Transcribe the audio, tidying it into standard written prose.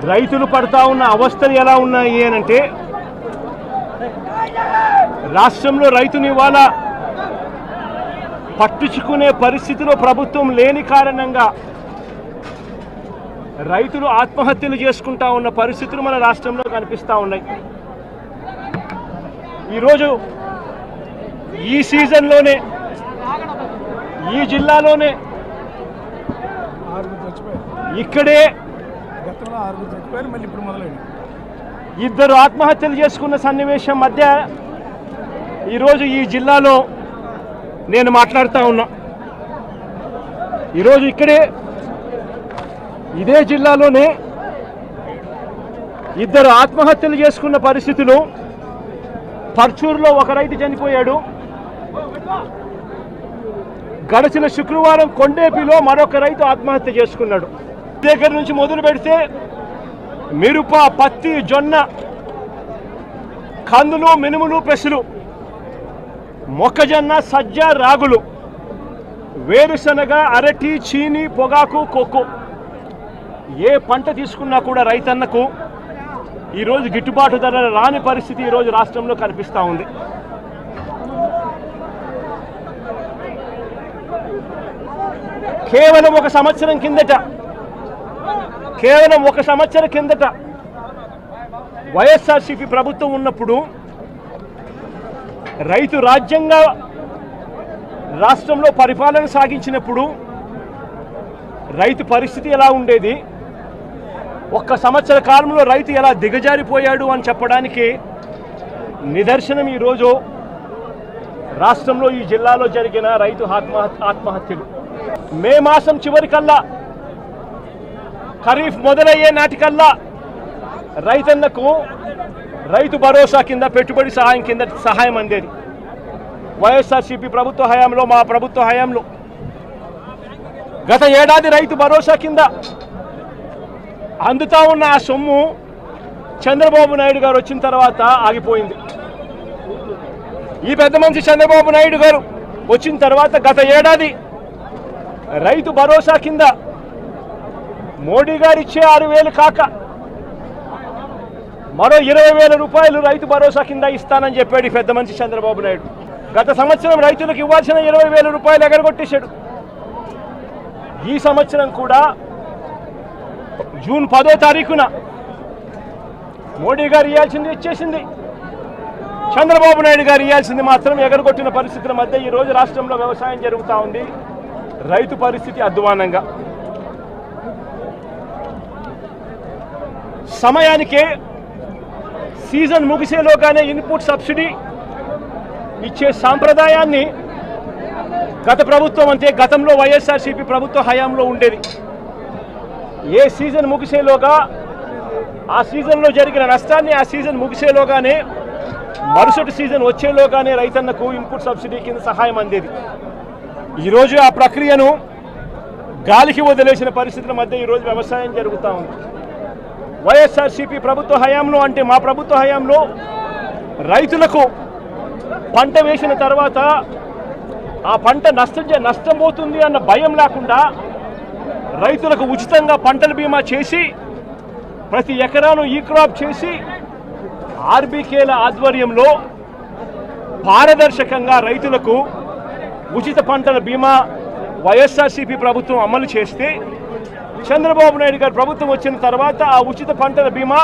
రైతులు పడతా ఉన్న అవస్థలు ఎలా ఉన్నాయి అంటే రాష్ట్రంలో రైతుని ఇవాళ పట్టించుకునే పరిస్థితిలో ప్రభుత్వం లేని కారణంగా రైతులు ఆత్మహత్యలు చేసుకుంటా ఉన్న పరిస్థితులు మన రాష్ట్రంలో కనిపిస్తూ ఉన్నాయి. ఈరోజు ఈ సీజన్లోనే ఈ జిల్లాలోనే ఇక్కడే ఇద్దరు ఆత్మహత్యలు చేసుకున్న సన్నివేశం మధ్య ఈరోజు ఈ జిల్లాలో నేను మాట్లాడుతూ ఉన్నా. ఈరోజు ఇక్కడే ఇదే జిల్లాలోనే ఇద్దరు ఆత్మహత్యలు చేసుకున్న పరిస్థితులు. పర్చూరులో ఒక రైతు చనిపోయాడు. గడిచిన శుక్రవారం కొండేపిలో మరొక రైతు ఆత్మహత్య చేసుకున్నాడు. దగ్గర నుంచి మొదలు పెడితే మిరప, పత్తి, జొన్న, కందులు, మినుములు, పెసలు, మొక్కజొన్న, సజ్జ, రాగులు, వేరుశనగ, అరటి, చీని, పొగాకు, కోకో ఏ పంట తీసుకున్నా కూడా రైతన్నకు ఈరోజు గిట్టుబాటు ధర రాని పరిస్థితి ఈరోజు రాష్ట్రంలో కనిపిస్తూ ఉంది. కేవలం ఒక సంవత్సరం కిందట వైఎస్ఆర్సీపీ ప్రభుత్వం ఉన్నప్పుడు రైతు రాజ్యంగా రాష్ట్రంలో పరిపాలన సాగించినప్పుడు రైతు పరిస్థితి ఎలా ఉండేది, ఒక్క సంవత్సర కాలంలో రైతు ఎలా దిగజారిపోయాడు అని చెప్పడానికి నిదర్శనం ఈరోజు రాష్ట్రంలో ఈ జిల్లాలో జరిగిన రైతు ఆత్మహత్యలు. మే మాసం చివరికల్లా, ఖరీఫ్ మొదలయ్యే నాటికల్లా రైతన్నకు రైతు భరోసా కింద, పెట్టుబడి సహాయం కింద సహాయం అందేది. వైఎస్ఆర్సీపీ ప్రభుత్వ హయాంలో, మా ప్రభుత్వ హయాంలో గత ఏడాది రైతు భరోసా కింద అందుతా ఉన్న ఆ సొమ్ము చంద్రబాబు నాయుడు గారు వచ్చిన తర్వాత ఆగిపోయింది. ఈ పెద్ద మనిషి చంద్రబాబు నాయుడు గారు వచ్చిన తర్వాత గత ఏడాది రైతు భరోసా కింద మోడీ గారు ఇచ్చే 6,000 కాక మరో 20,000 రూపాయలు రైతు భరోసా కింద ఇస్తానని చెప్పాడు ఈ పెద్ద మనిషి చంద్రబాబు నాయుడు. గత సంవత్సరం రైతులకు ఇవ్వాల్సిన 20,000 రూపాయలు ఎగరగొట్టేశాడు. ఈ సంవత్సరం కూడా జూన్ 10వ తారీఖున మోడీ గారు ఇవ్వాల్సింది ఇచ్చేసింది, చంద్రబాబు నాయుడు గారు ఇవ్వాల్సింది మాత్రం ఎగరగొట్టిన పరిస్థితుల మధ్య ఈరోజు రాష్ట్రంలో వ్యవసాయం జరుగుతూ ఉంది. రైతు పరిస్థితి అధ్వానంగా. సమయానికే సీజన్ ముగిసేలోగానే ఇన్పుట్ సబ్సిడీ ఇచ్చే సాంప్రదాయాన్ని గత ప్రభుత్వం, అంటే గతంలో వైఎస్ఆర్సీపీ ప్రభుత్వ హయాంలో ఉండేది. ఏ సీజన్ ముగిసేలోగా ఆ సీజన్లో జరిగిన నష్టాన్ని ఆ సీజన్ ముగిసేలోగానే, మరుసటి సీజన్ వచ్చేలోగానే రైతన్నకు ఇన్పుట్ సబ్సిడీ కింద సహాయం అందేది. ఈరోజు ఆ ప్రక్రియను గాలికి వదిలేసిన పరిస్థితుల మధ్య ఈరోజు వ్యవసాయం జరుగుతూ ఉంది. వైఎస్ఆర్సీపీ ప్రభుత్వ హయాంలో, అంటే మా ప్రభుత్వ హయాంలో రైతులకు పంట వేసిన తర్వాత ఆ పంట నష్టం పోతుంది అన్న భయం లేకుండా రైతులకు ఉచితంగా పంటల బీమా చేసి, ప్రతి ఎకరాను ఈ క్రాప్ చేసి, ఆర్బీకేల ఆధ్వర్యంలో పారదర్శకంగా రైతులకు ఉచిత పంటల బీమా వైఎస్ఆర్సీపీ ప్రభుత్వం అమలు చేస్తే, చంద్రబాబు నాయుడు గారు ప్రభుత్వం వచ్చిన తర్వాత ఆ ఉచిత పంటల బీమా